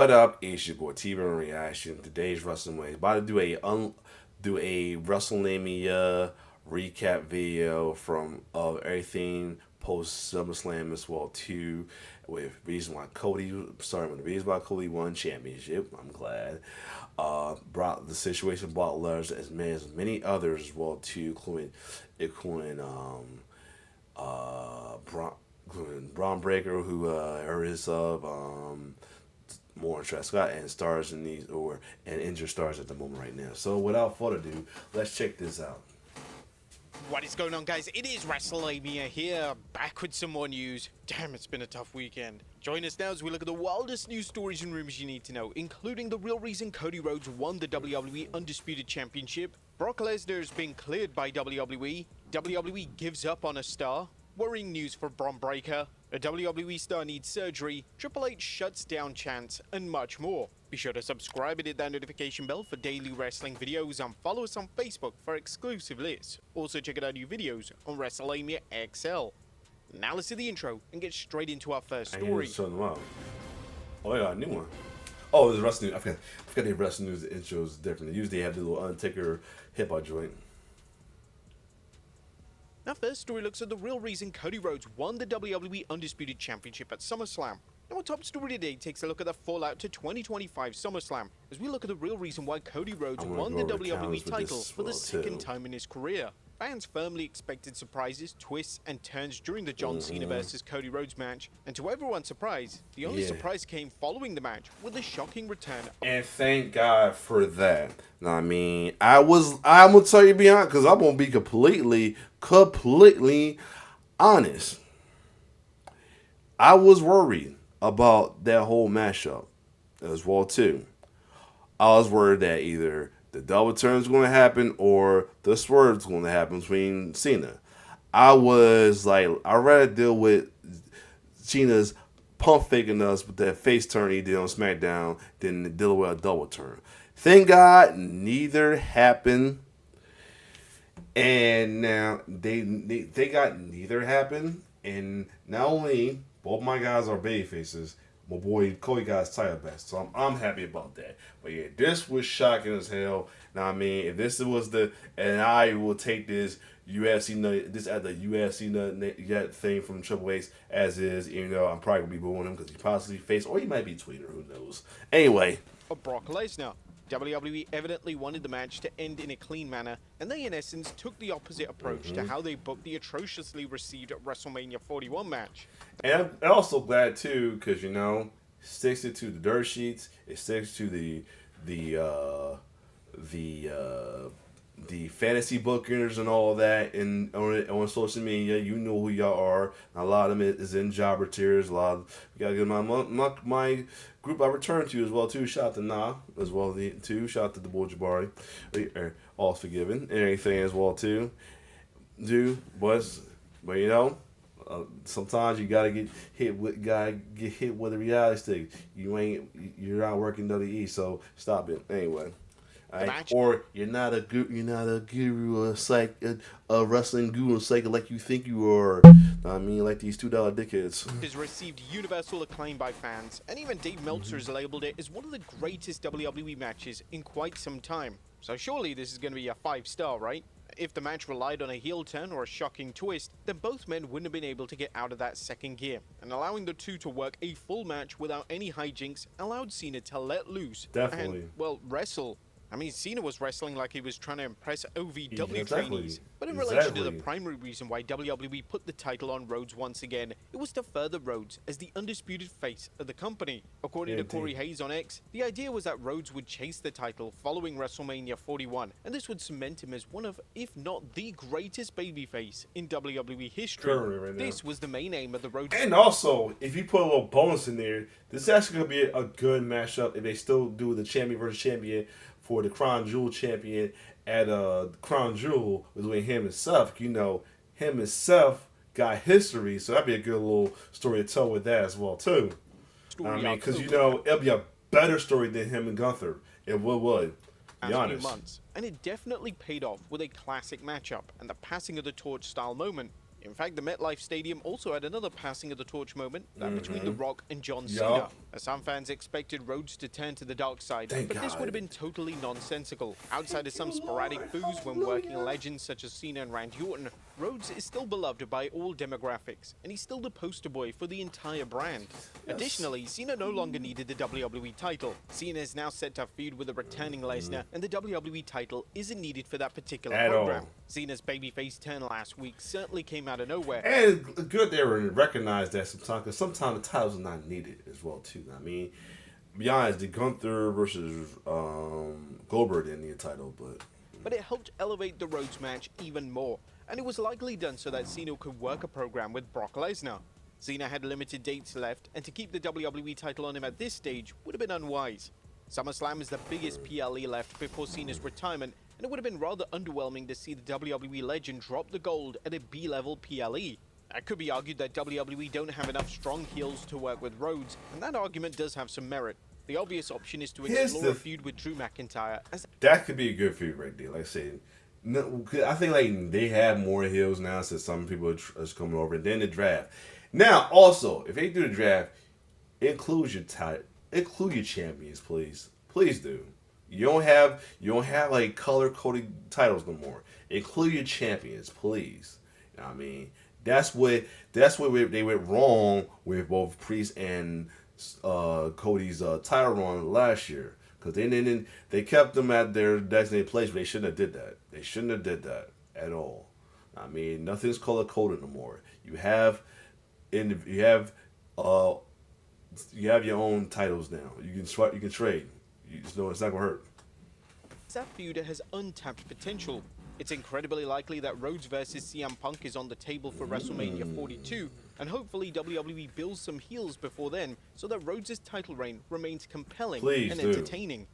What up? It's your boy TV Reaction. Today's Wrestling Way. About to do a WrestleMania recap video from of everything post SummerSlam as well too, with reason why Cody starting with the reason why Cody won championship. I'm glad. Brought the situation brought Lesnar as many others as well too, including Braun Breaker, who hurt himself, more Travis Scott, and stars in these and injured stars at the moment right now. So without further ado, let's check this out. What is going on, guys? It is WrestleMania here, back with some more news. Damn, it's been a tough weekend. Join us now as we look at the wildest news stories and rumors you need to know, including the real reason Cody Rhodes won the WWE Undisputed Championship, Brock Lesnar is being cleared by WWE, WWE gives up on a star, worrying news for Braun Breaker, a WWE star needs surgery, Triple H shuts down chants, and much more. Be sure to subscribe and hit that notification bell for daily wrestling videos, and follow us on Facebook for exclusive lists. Also check out our new videos on WrestleMania XL. Now let's do the intro and get straight into our first story. Oh, I got a new one. Oh, it's wrestling news. I forgot the wrestling news intro is different. Usually they have the little Undertaker hip hop joint. Our first story looks at the real reason Cody Rhodes won the WWE Undisputed Championship at SummerSlam. Now, our top story today takes a look at the fallout to 2025 SummerSlam, as we look at the real reason why Cody Rhodes won the WWE title for the second time in his career. Fans firmly expected surprises, twists, and turns during the John Cena vs. Cody Rhodes match, and to everyone's surprise, the only surprise came following the match with a shocking return. And thank God for that. I mean, I'm gonna tell you beyond, because I'm gonna be completely honest. I was worried about that whole matchup as well too. I was worried that either the double turn is going to happen or the swerve is going to happen between Cena. I was like, I'd rather deal with Cena's pump faking us with that face turn he did on SmackDown than deal with a double turn. Thank God neither happened. And now they got neither happen. And not only both my guys are baby faces, my boy Cody got his title back, so I'm happy about that. But yeah, this was shocking as hell. Now I mean, if this was and I will take this UFC this as the UFC thing from Triple H as is, even though I'm probably gonna be booing him because he possibly faced, or he might be tweeter, who knows. Anyway, Brock Lesnar. WWE evidently wanted the match to end in a clean manner, and they in essence took the opposite approach to how they booked the atrociously received WrestleMania 41 match. And I'm also glad too, because you know, it sticks it to the dirt sheets, it sticks to the fantasy bookers and all that, and on social media, you know who y'all are. A lot of them is in jobber tiers. A lot of, you gotta give my group I return to as well too. Shout out to Nah as well too. Shout out to the boy Jabari, all forgiven and everything as well too. But you know, sometimes you gotta get hit with a reality stick. You're not working WWE, so stop it anyway. Right? Or you're not a guru, a wrestling guru, psycho like you think you are. I mean, like these $2 dickheads. It has received universal acclaim by fans, and even Dave Meltzer has labeled it as one of the greatest WWE matches in quite some time. So surely this is going to be a 5-star, right? If the match relied on a heel turn or a shocking twist, then both men wouldn't have been able to get out of that second gear. And allowing the two to work a full match without any hijinks allowed Cena to let loose. Definitely. And, well, wrestle. I mean, Cena was wrestling like he was trying to impress OVW trainees. But in relation to the primary reason why WWE put the title on Rhodes once again, it was to further Rhodes as the undisputed face of the company. According to Corey Hayes on X, the idea was that Rhodes would chase the title following WrestleMania 41, and this would cement him as one of, if not the greatest babyface in WWE history. Right, this was the main aim of the Rhodes. And also, if you put a little bonus in there, this is actually going to be a good matchup if they still do the champion versus champion for the Crown Jewel champion at Crown Jewel between him and Seth. You know, him and Seth got history, so that'd be a good little story to tell with that as well too. I mean, because you know, it'll be a better story than him and Gunther. It would. Be honest. Months, and it definitely paid off with a classic matchup and the passing of the torch style moment. In fact, the MetLife Stadium also had another passing of the torch moment, that between The Rock and John Cena. Some fans expected Rhodes to turn to the dark side, Thank but this would have God. been totally nonsensical. Outside of some sporadic boos when working legends such as Cena and Randy Orton, Rhodes is still beloved by all demographics, and he's still the poster boy for the entire brand. Yes. Additionally, Cena no longer needed the WWE title. Cena is now set to feud with a returning Lesnar, and the WWE title isn't needed for that particular At program. all. Cena's babyface turn last week certainly came out of nowhere. And it's good they were recognized that sometimes, because sometimes the titles are not needed as well too. I mean, to be honest, the Gunther versus Goldberg didn't need a title, But it helped elevate the Rhodes match even more, and it was likely done so that Cena could work a program with Brock Lesnar. Cena had limited dates left, and to keep the WWE title on him at this stage would have been unwise. SummerSlam is the biggest PLE left before Cena's retirement, and it would have been rather underwhelming to see the WWE legend drop the gold at a B-level PLE. It could be argued that WWE don't have enough strong heels to work with Rhodes, and that argument does have some merit. The obvious option is to explore a feud with Drew McIntyre, as that could be a good feud right there. Like I said, no, 'cause I think like they have more heels now since some people are coming over, and then the draft. Now, also, if they do the draft, include your champions, please, please do. You don't have like color coded titles no more. Include your champions, please. You know what I mean, that's what they went wrong with both Priest and Cody's title run last year, because they kept them at their designated place, but they shouldn't have did that. They shouldn't have did that at all. I mean, nothing's color coded no more. You have your own titles now. You can trade. You just know it's not gonna hurt. that feud has untapped potential. It's incredibly likely that Rhodes versus CM Punk is on the table for WrestleMania 42, and hopefully WWE builds some heels before then so that Rhodes' title reign remains compelling and entertaining.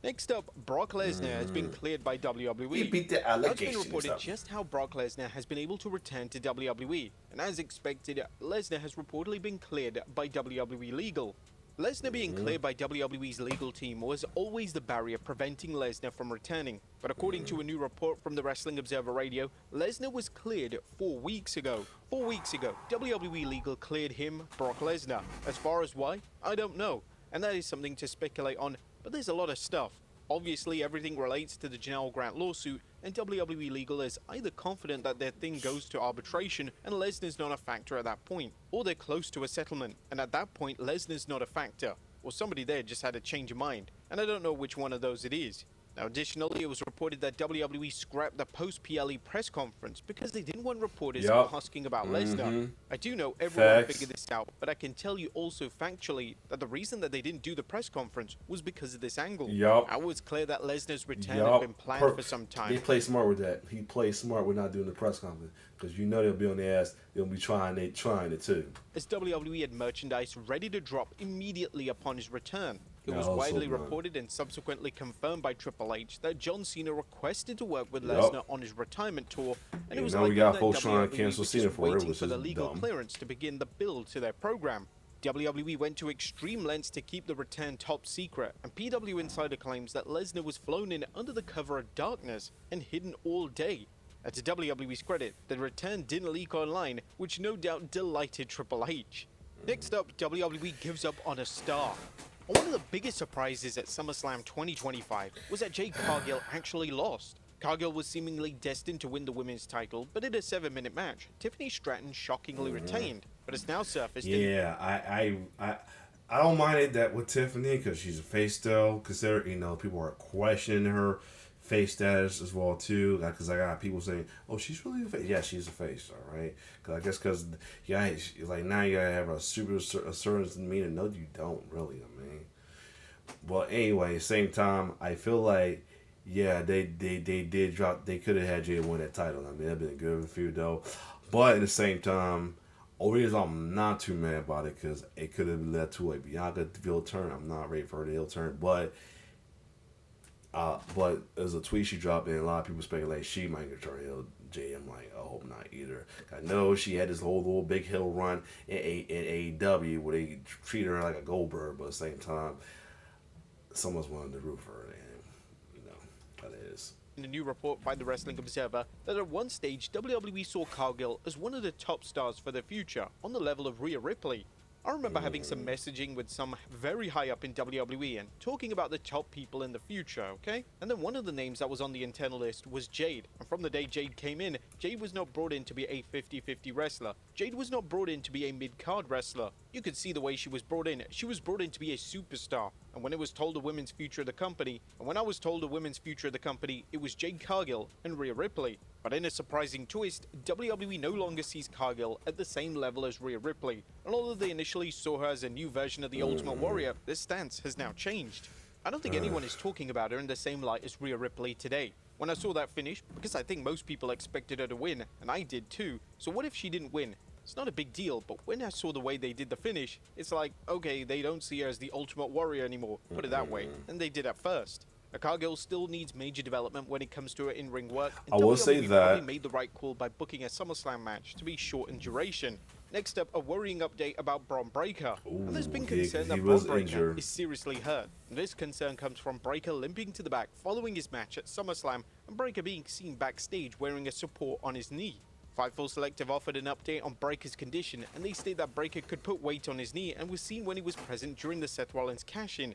Next up, Brock Lesnar has been cleared by WWE. He beat the Now, it's been allegations reported up. just how Brock Lesnar has been able to return to WWE, and as expected, Lesnar has reportedly been cleared by WWE Legal. Lesnar being cleared by WWE's legal team was always the barrier preventing Lesnar from returning, but according to a new report from the Wrestling Observer Radio, Lesnar was cleared 4 weeks ago. 4 weeks ago, WWE Legal cleared him, Brock Lesnar. As far as why, I don't know, and that is something to speculate on, but there's a lot of stuff. Obviously, everything relates to the Janelle Grant lawsuit, and WWE Legal is either confident that their thing goes to arbitration and Lesnar's not a factor at that point, or they're close to a settlement, and at that point Lesnar's not a factor, or somebody there just had a change of mind, and I don't know which one of those it is. Now, additionally, it was reported that WWE scrapped the post-PLE press conference because they didn't want reporters asking about Lesnar. I do know everyone figured this out, but I can tell you also factually that the reason that they didn't do the press conference was because of this angle. It was clear that Lesnar's return had been planned for some time. He played smart with that. He played smart with not doing the press conference, because you know they'll be on their ass. They'll be trying it too. As WWE had merchandise ready to drop immediately upon his return. It was widely reported and subsequently confirmed by Triple H that John Cena requested to work with Lesnar on his retirement tour, and it was likely that WWE was just waiting for the legal clearance to begin the build to their program. WWE went to extreme lengths to keep the return top secret, and PW Insider claims that Lesnar was flown in under the cover of darkness and hidden all day. And to WWE's credit, the return didn't leak online, which no doubt delighted Triple H. Next up, WWE gives up on a star. One of the biggest surprises at SummerSlam 2025 was that Jade Cargill actually lost. Cargill was seemingly destined to win the women's title, but in a 7-minute match, Tiffany Stratton shockingly retained. But it's now surfaced. Yeah, I don't mind it that with Tiffany, because she's a face still. Consider, people are questioning her face status as well too. Because I got people saying, "Oh, she's really a face." Yeah, she's a face, all right. Because like now you gotta have a super assurance demeanor. No, you don't really. I mean, well, anyway, same time, I feel like they did drop. They could have had Jay win that title. I mean, that'd been a good feud though. But at the same time, always I'm not too mad about it, because it could have led to a Bianca heel turn. I'm not ready for her to heel turn, but there's a tweet she dropped, and a lot of people speculate she might get her heel. Jay, I'm like, I hope not either. I know she had this whole little big hill run in AEW where they treat her like a Goldberg, but at the same time, someone's wanted to root for her, and that is. In a new report by the Wrestling Observer, that at one stage WWE saw Cargill as one of the top stars for the future, on the level of Rhea Ripley. I remember having some messaging with some very high up in WWE and talking about the top people in the future, okay? And then one of the names that was on the internal list was Jade. And from the day Jade came in, Jade was not brought in to be a 50-50 wrestler. Jade was not brought in to be a mid-card wrestler. You could see the way she was brought in. She was brought in to be a superstar. And when it was told the women's future of the company, it was Jade Cargill and Rhea Ripley. But in a surprising twist, WWE no longer sees Cargill at the same level as Rhea Ripley, and although they initially saw her as a new version of the Ultimate Warrior, this stance has now changed. I don't think anyone is talking about her in the same light as Rhea Ripley today. When I saw that finish, because I think most people expected her to win, and I did too, so what if she didn't win? It's not a big deal, but when I saw the way they did the finish, it's like, okay, they don't see her as the Ultimate Warrior anymore, put it that way, and they did at first. Cargill still needs major development when it comes to her in-ring work, and I will say WWE that probably made the right call by booking a SummerSlam match to be short in duration. Next up, a worrying update about Bron Breakker. And there's been concern that Bron Breakker is seriously hurt. And this concern comes from Breakker limping to the back following his match at SummerSlam, and Breakker being seen backstage wearing a support on his knee. Fightful Selective offered an update on Breakker's condition, and they state that Breakker could put weight on his knee and was seen when he was present during the Seth Rollins cash-in.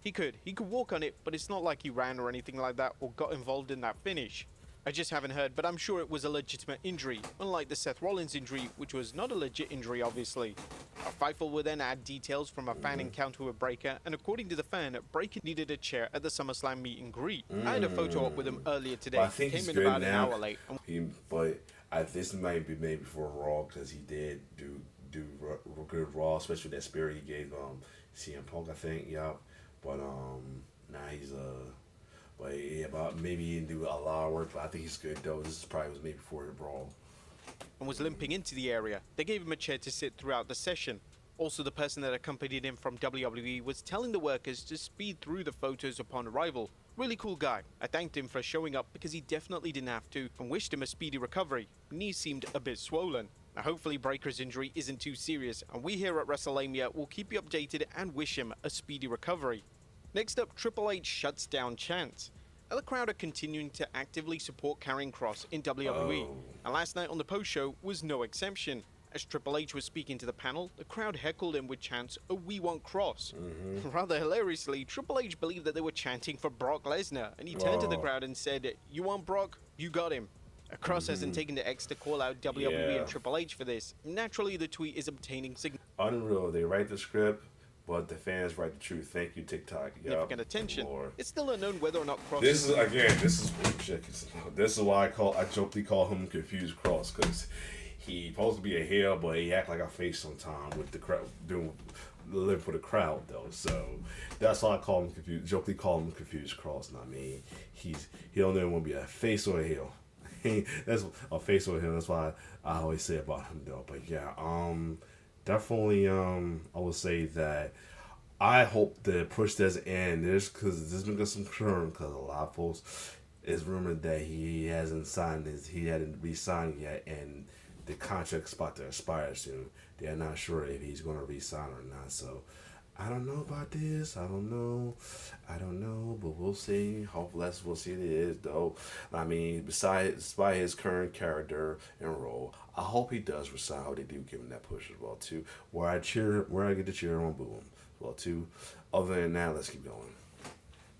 He could walk on it, but it's not like he ran or anything like that or got involved in that finish. I just haven't heard, but I'm sure it was a legitimate injury, unlike the Seth Rollins injury, which was not a legit injury, obviously. Fightful will then add details from a fan encounter with Breakker, and according to the fan, Breakker needed a chair at the SummerSlam meet and greet. I had a photo up with him earlier today. I think came in about an hour late. But this might be maybe for Raw because he did do good Raw, especially that spirit he gave CM Punk, I think. Yeah, but now he's But yeah, but maybe he didn't do a lot of work, but I think he's good though. This probably was maybe before the Brawl. And was limping into the area. They gave him a chair to sit throughout the session. Also, the person that accompanied him from WWE was telling the workers to speed through the photos upon arrival. Really cool guy. I thanked him for showing up because he definitely didn't have to, and wished him a speedy recovery. Knee seemed a bit swollen. Now, hopefully Breakker's injury isn't too serious, and we here at WrestleMania will keep you updated and wish him a speedy recovery. Next up, Triple H shuts down chants. The crowd are continuing to actively support Karrion Kross in WWE, and last night on the post-show was no exception. As Triple H was speaking to the panel, the crowd heckled him with chants, "Oh, we want Kross." Rather hilariously, Triple H believed that they were chanting for Brock Lesnar, and he turned to the crowd and said, "You want Brock? You got him." Kross hasn't taken the X to call out WWE and Triple H for this. Naturally, the tweet is obtaining Unreal. They write the script, but the fans write the truth. Thank you, TikTok. significant attention. It's still unknown whether or not Kross. This is why I jokingly call him Confused Kross, because he supposed to be a heel, but he act like a face sometimes with the crowd live for the crowd though. So that's why I call him confused. Jokingly call him Confused Kross. And I mean, he don't even want to be a face or a heel. That's a face or a heel. That's why I always say about him though. But yeah, definitely I would say that I hope the push doesn't end. There's been some concern because a lot of folks is rumored that he hasn't he hadn't re-signed yet, and the contract's about to expire soon. They're not sure if he's going to re-sign or not. So I don't know about this. I don't know, but we'll see. Hopefully, we'll see what it is, though. I mean, despite his current character and role, I hope he does resign. I hope they do give him that push as well, too. Where I get to cheer and boo him as well, too. Other than that, let's keep going.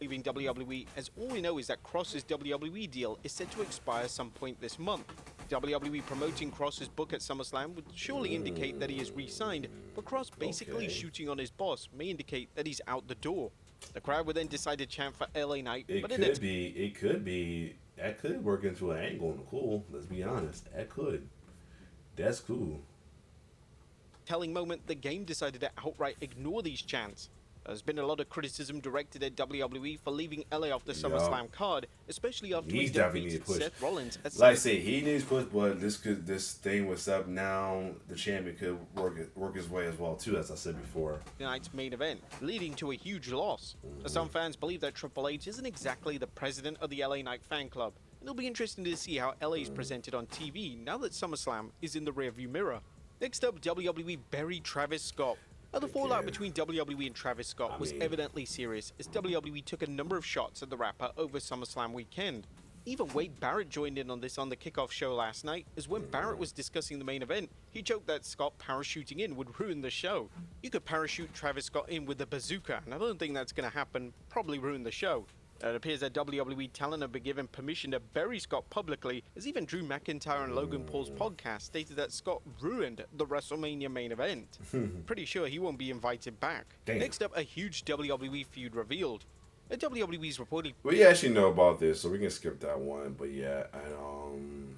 Leaving WWE, as all we know is that Kross's WWE deal is set to expire some point this month. WWE promoting Kross's book at SummerSlam would surely indicate that he is re-signed, but Kross basically shooting on his boss may indicate that he's out the door. The crowd would then decide to chant for LA Knight, It could be. That could work into an angle and cool. Let's be honest. That could. That's cool. Telling moment, the game decided to outright ignore these chants. There's been a lot of criticism directed at WWE for leaving LA off the SummerSlam card, especially after he defeated Seth Rollins at like I say, he needs push, but this thing was up now. The champion could work his way as well too, as I said before. Tonight's main event, leading to a huge loss. Some fans believe that Triple H isn't exactly the president of the LA Knight fan club. It'll be interesting to see how LA is presented on TV now that SummerSlam is in the rearview mirror. Next up, WWE buried Travis Scott. The fallout between WWE and Travis Scott was evidently serious, as WWE took a number of shots at the rapper over SummerSlam weekend. Even Wade Barrett joined in on this on the kickoff show last night, as when Barrett was discussing the main event, he joked that Scott parachuting in would ruin the show. You could parachute Travis Scott in with a bazooka, and I don't think that's going to happen, probably ruin the show. It appears that WWE talent have been given permission to bury Scott publicly, as even Drew McIntyre and Logan Paul's podcast stated that Scott ruined the WrestleMania main event. Pretty sure he won't be invited back. Damn. Next up, a huge WWE feud revealed. WWE's reportedly... We actually know about this, so we can skip that one. But yeah, and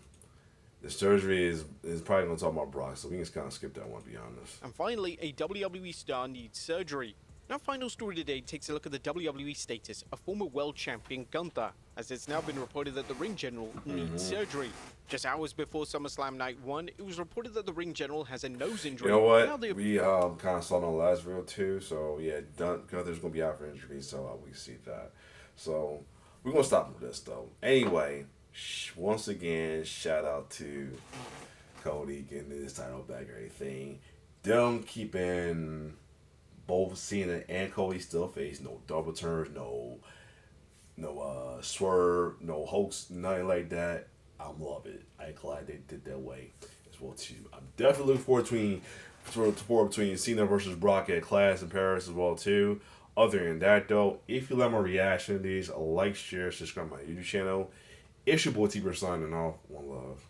the surgery is probably going to talk about Brock, so we can just kind of skip that one, to be honest. And finally, a WWE star needs surgery. Our final story today takes a look at the WWE status of former world champion Gunther, as it's now been reported that the ring general needs surgery. Just hours before SummerSlam Night 1, it was reported that the ring general has a nose injury. You know what? We kind of saw it on the last video too, so yeah, Gunther's going to be out for injury, so we see that. So we're going to stop with this, though. Anyway, once again, shout out to Cody getting his title back and everything. Them keeping both Cena and Cody still face, no double turns, no swerve, no hoax, nothing like that. I love it. I'm glad they did that way as well too. I'm definitely looking forward between Cena versus Brock at Clash in Paris as well too. Other than that though, if you like my reaction to these, like, share, subscribe to my YouTube channel. It's your boy T-Bird signing off. One love.